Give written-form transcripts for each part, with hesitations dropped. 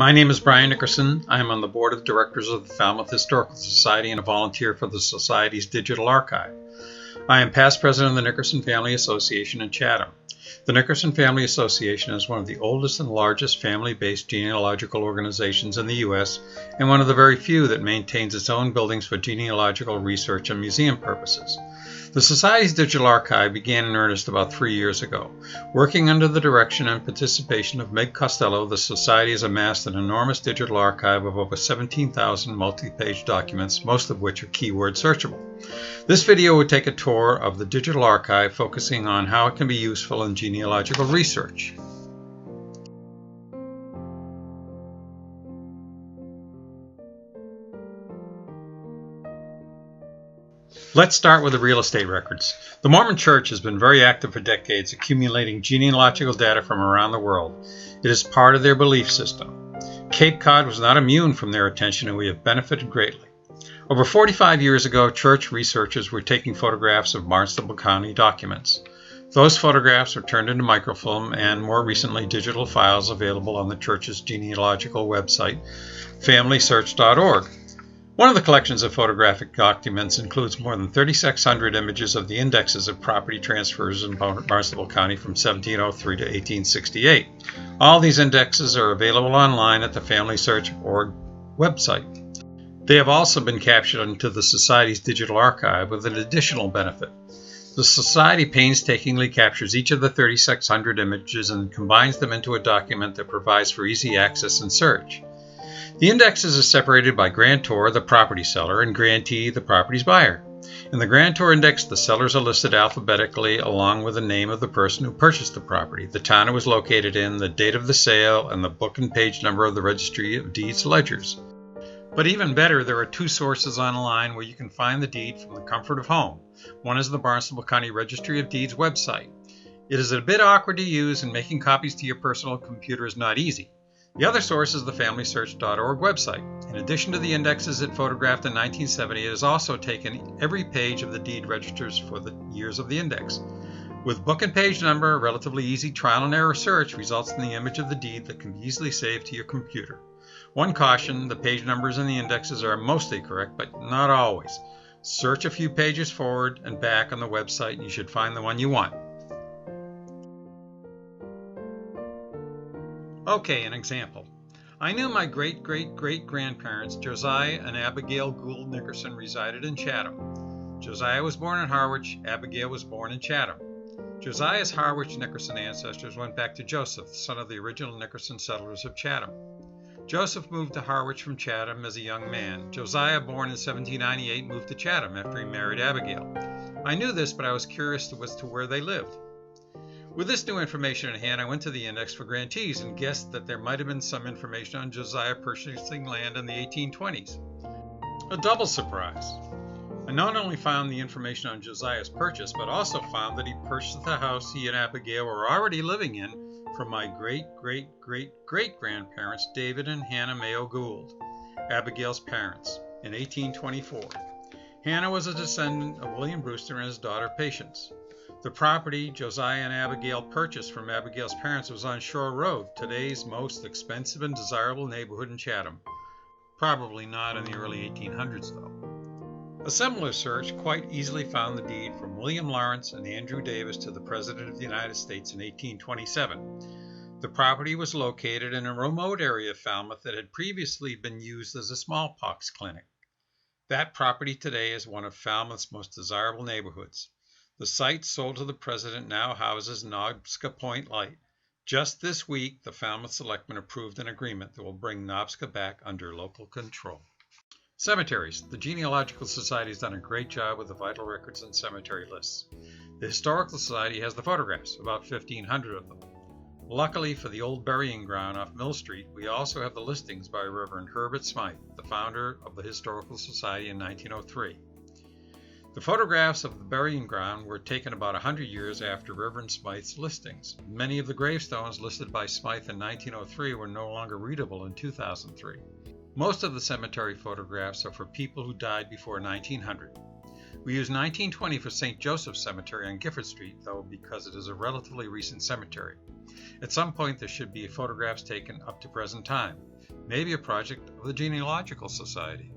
My name is Brian Nickerson. I am on the board of directors of the Falmouth Historical Society and a volunteer for the Society's Digital Archive. I am past president of the Nickerson Family Association in Chatham. The Nickerson Family Association is one of the oldest and largest family-based genealogical organizations in the U.S. and one of the very few that maintains its own buildings for genealogical research and museum purposes. The Society's Digital Archive began in earnest about 3 years ago. Working under the direction and participation of Meg Costello, the Society has amassed an enormous digital archive of over 17,000 multi-page documents, most of which are keyword searchable. This video would take a tour of the digital archive, focusing on how it can be useful in genealogical research. Let's start with the real estate records. The Mormon Church has been very active for decades, accumulating genealogical data from around the world. It is part of their belief system. Cape Cod was not immune from their attention, and we have benefited greatly. Over 45 years ago, church researchers were taking photographs of Barnstable County documents. Those photographs were turned into microfilm and, more recently, digital files available on the church's genealogical website, FamilySearch.org. One of the collections of photographic documents includes more than 3,600 images of the indexes of property transfers in Barnstable County from 1703 to 1868. All these indexes are available online at the FamilySearch.org website. They have also been captured into the Society's Digital Archive with an additional benefit. The Society painstakingly captures each of the 3,600 images and combines them into a document that provides for easy access and search. The indexes are separated by grantor, the property seller, and grantee, the property's buyer. In the grantor index, the sellers are listed alphabetically along with the name of the person who purchased the property, the town it was located in, the date of the sale, and the book and page number of the Registry of Deeds ledgers. But even better, there are two sources online where you can find the deed from the comfort of home. One is the Barnstable County Registry of Deeds website. It is a bit awkward to use, and making copies to your personal computer is not easy. The other source is the FamilySearch.org website. In addition to the indexes it photographed in 1970, it has also taken every page of the deed registers for the years of the index. With book and page number, a relatively easy trial and error search results in the image of the deed that can be easily saved to your computer. One caution, the page numbers in the indexes are mostly correct, but not always. Search a few pages forward and back on the website and you should find the one you want. Okay, an example. I knew my great-great-great-grandparents, Josiah and Abigail Gould Nickerson, resided in Chatham. Josiah was born in Harwich, Abigail was born in Chatham. Josiah's Harwich Nickerson ancestors went back to Joseph, son of the original Nickerson settlers of Chatham. Joseph moved to Harwich from Chatham as a young man. Josiah, born in 1798, moved to Chatham after he married Abigail. I knew this, but I was curious as to where they lived. With this new information in hand, I went to the index for grantees and guessed that there might have been some information on Josiah purchasing land in the 1820s. A double surprise. I not only found the information on Josiah's purchase, but also found that he purchased the house he and Abigail were already living in from my great-great-great-great-grandparents, David and Hannah Mayo Gould, Abigail's parents, in 1824. Hannah was a descendant of William Brewster and his daughter Patience. The property Josiah and Abigail purchased from Abigail's parents was on Shore Road, today's most expensive and desirable neighborhood in Chatham. Probably not in the early 1800s, though. A similar search quite easily found the deed from William Lawrence and Andrew Davis to the President of the United States in 1827. The property was located in a remote area of Falmouth that had previously been used as a smallpox clinic. That property today is one of Falmouth's most desirable neighborhoods. The site sold to the President now houses Nobska Point Light. Just this week, the Falmouth Selectmen approved an agreement that will bring Nobska back under local control. Cemeteries. The Genealogical Society has done a great job with the vital records and cemetery lists. The Historical Society has the photographs, about 1,500 of them. Luckily for the old burying ground off Mill Street, we also have the listings by Reverend Herbert Smythe, the founder of the Historical Society in 1903. The photographs of the burying ground were taken about 100 years after Reverend Smythe's listings. Many of the gravestones listed by Smythe in 1903 were no longer readable in 2003. Most of the cemetery photographs are for people who died before 1900. We use 1920 for St. Joseph's Cemetery on Gifford Street, though, because it is a relatively recent cemetery. At some point, there should be photographs taken up to present time, maybe a project of the Genealogical Society.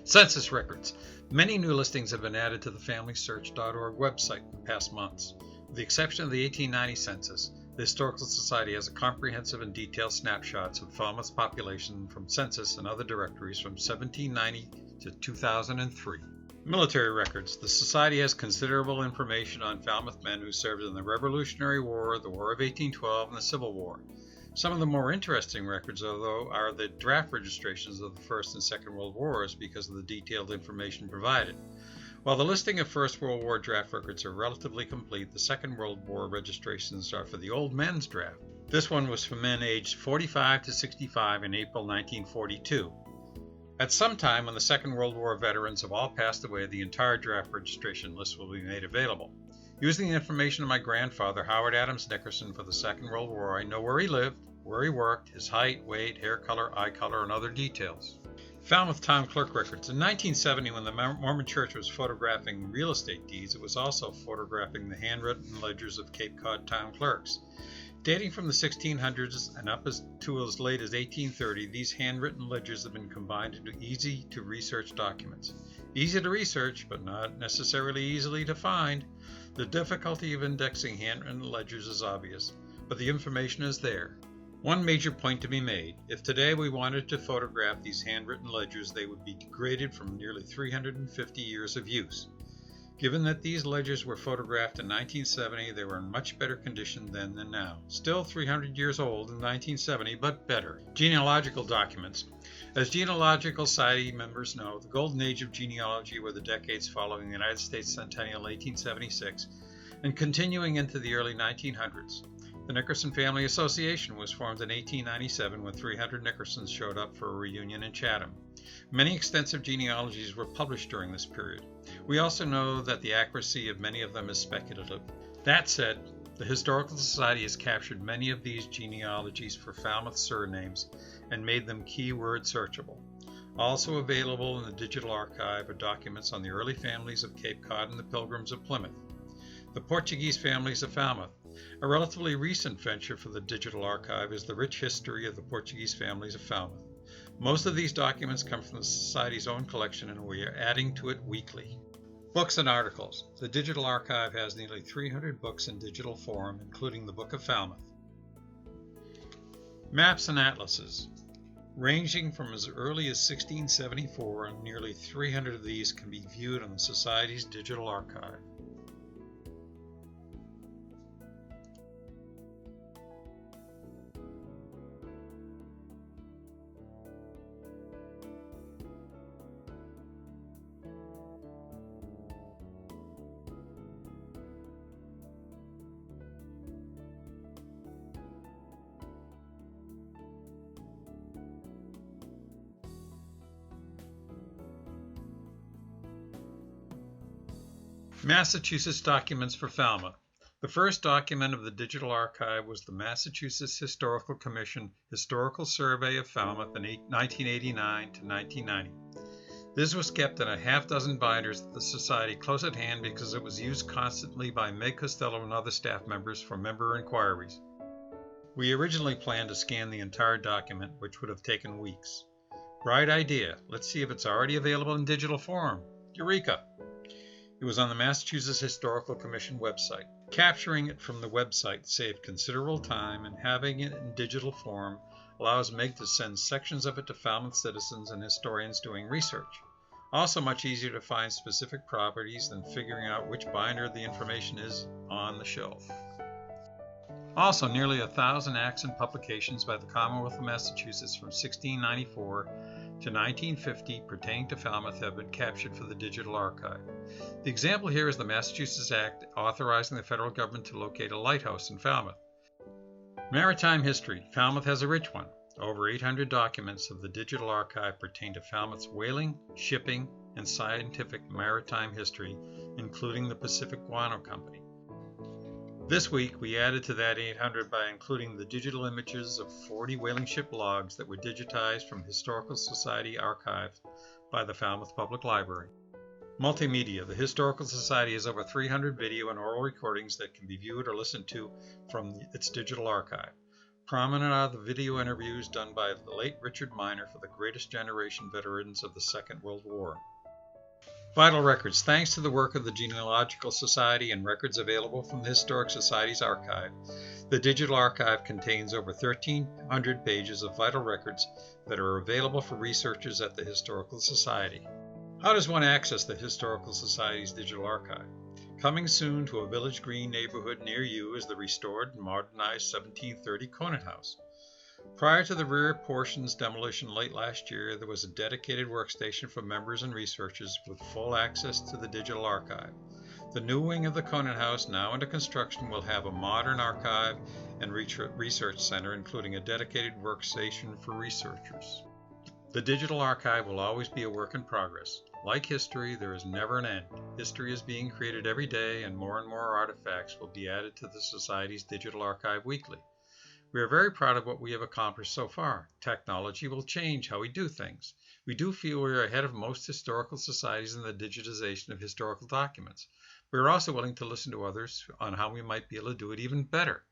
Census records. Many new listings have been added to the FamilySearch.org website in the past months. With the exception of the 1890 census, the Historical Society has a comprehensive and detailed snapshots of Falmouth's population from census and other directories from 1790 to 2003. Military records. The Society has considerable information on Falmouth men who served in the Revolutionary War, the War of 1812, and the Civil War. Some of the more interesting records, though, are the draft registrations of the First and Second World Wars because of the detailed information provided. While the listing of First World War draft records are relatively complete, the Second World War registrations are for the Old Men's Draft. This one was for men aged 45 to 65 in April 1942. At some time when the Second World War veterans have all passed away, the entire draft registration list will be made available. Using the information of my grandfather, Howard Adams Nickerson, for the Second World War, I know where he lived, where he worked, his height, weight, hair color, eye color, and other details. Falmouth Town Clerk records. In 1970, when the Mormon Church was photographing real estate deeds, it was also photographing the handwritten ledgers of Cape Cod town clerks. Dating from the 1600s and up to as late as 1830, these handwritten ledgers have been combined into easy-to-research documents. Easy to research, but not necessarily easily to find. The difficulty of indexing handwritten ledgers is obvious, but the information is there. One major point to be made: if today we wanted to photograph these handwritten ledgers, they would be degraded from nearly 350 years of use. Given that these ledgers were photographed in 1970, they were in much better condition then than now. Still 300 years old in 1970, but better. Genealogical documents. As Genealogical Society members know, the golden age of genealogy were the decades following the United States Centennial 1876 and continuing into the early 1900s. The Nickerson Family Association was formed in 1897 when 300 Nickersons showed up for a reunion in Chatham. Many extensive genealogies were published during this period. We also know that the accuracy of many of them is speculative. That said, the Historical Society has captured many of these genealogies for Falmouth surnames and made them keyword searchable. Also available in the Digital Archive are documents on the early families of Cape Cod and the Pilgrims of Plymouth. The Portuguese families of Falmouth. A relatively recent venture for the Digital Archive is the rich history of the Portuguese families of Falmouth. Most of these documents come from the Society's own collection, and we are adding to it weekly. Books and articles. The Digital Archive has nearly 300 books in digital form, including the Book of Falmouth. Maps and atlases. Ranging from as early as 1674, and nearly 300 of these can be viewed on the Society's Digital Archive. Massachusetts documents for Falmouth. The first document of the Digital Archive was the Massachusetts Historical Commission Historical Survey of Falmouth in 1989 to 1990. This was kept in a half-dozen binders at the Society close at hand because it was used constantly by Meg Costello and other staff members for member inquiries. We originally planned to scan the entire document, which would have taken weeks. Bright idea. Let's see if it's already available in digital form. Eureka! It was on the Massachusetts Historical Commission website. Capturing it from the website saved considerable time, and having it in digital form allows Meg to send sections of it to Falmouth citizens and historians doing research. Also much easier to find specific properties than figuring out which binder the information is on the shelf. Also, nearly 1,000 acts and publications by the Commonwealth of Massachusetts from 1694 to 1950 pertaining to Falmouth have been captured for the Digital Archive. The example here is the Massachusetts Act authorizing the federal government to locate a lighthouse in Falmouth. Maritime history. Falmouth has a rich one. Over 800 documents of the Digital Archive pertain to Falmouth's whaling, shipping, and scientific maritime history, including the Pacific Guano Company. This week, we added to that 800 by including the digital images of 40 whaling ship logs that were digitized from Historical Society archives by the Falmouth Public Library. Multimedia. The Historical Society has over 300 video and oral recordings that can be viewed or listened to from its digital archive. Prominent are the video interviews done by the late Richard Miner for the greatest generation veterans of the Second World War. Vital records. Thanks to the work of the Genealogical Society and records available from the Historic Society's archive, the digital archive contains over 1,300 pages of vital records that are available for researchers at the Historical Society. How does one access the Historical Society's digital archive? Coming soon to a Village Green neighborhood near you is the restored and modernized 1730 Conant House. Prior to the rear portion's demolition late last year, there was a dedicated workstation for members and researchers with full access to the digital archive. The new wing of the Conant House, now under construction, will have a modern archive and research center, including a dedicated workstation for researchers. The digital archive will always be a work in progress. Like history, there is never an end. History is being created every day, and more artifacts will be added to the Society's digital archive weekly. We are very proud of what we have accomplished so far. Technology will change how we do things. We do feel we are ahead of most historical societies in the digitization of historical documents. We are also willing to listen to others on how we might be able to do it even better.